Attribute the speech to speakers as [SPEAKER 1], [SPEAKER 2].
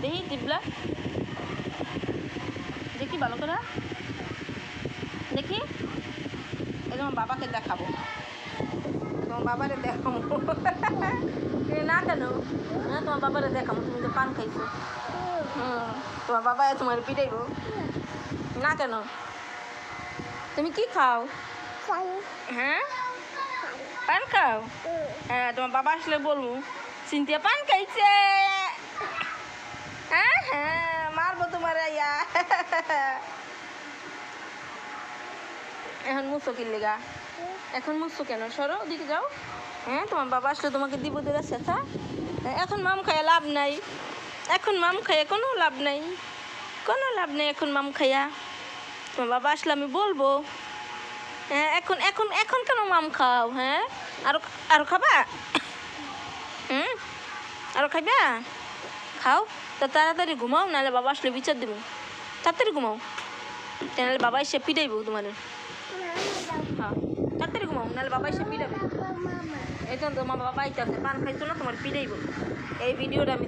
[SPEAKER 1] দেখি দিবলা দেখি ভালো করে দেখি এই তোমার বাবাকে দেখাবো তোমার বাবারে দেখাবো না কেন হ্যাঁ তোমার বাবারে দেখাবো তুমি তো পান খাইছো তোমার বাবা তোমার পিটাইব না কেন তুমি কি খাও হ্যাঁ পান খাও হ্যাঁ তোমার বাবা আসলে বলবো সিনথিয়া পান খাইছে হ্যাঁ হ্যাঁ মারবো তোমার আইয়া এখন মুছো কি লেগা এখন মুছো কেন সরো ওদিকে যাও হ্যাঁ তোমার বাবা আসলে তোমাকে দিব দেবে শেষা এখন মাম খাইয়া লাভ নাই এখন মাম খাইয়া কোনো লাভ নাই এখন মাম খাইয়া তোমার বাবা আসলে আমি বলবো হ্যাঁ এখন এখন এখন কেন মাম খাও হ্যাঁ আরো আরো খাবা আরো খাইবা খাও তা তাড়াতাড়ি ঘুমাও নাহলে বাবা আসলে বিচার দেবো তাড়াতাড়ি ঘুমাও নাহলে বাবা এসে পিটাইব তোমার হ্যাঁ তাড়াতাড়ি ঘুমাও নাহলে বাবা এসে পিটাবে এই তো তোমার বাবা আইতে আছে পান খাইছো না তোমার পিটাইব এই ভিডিওটা আমি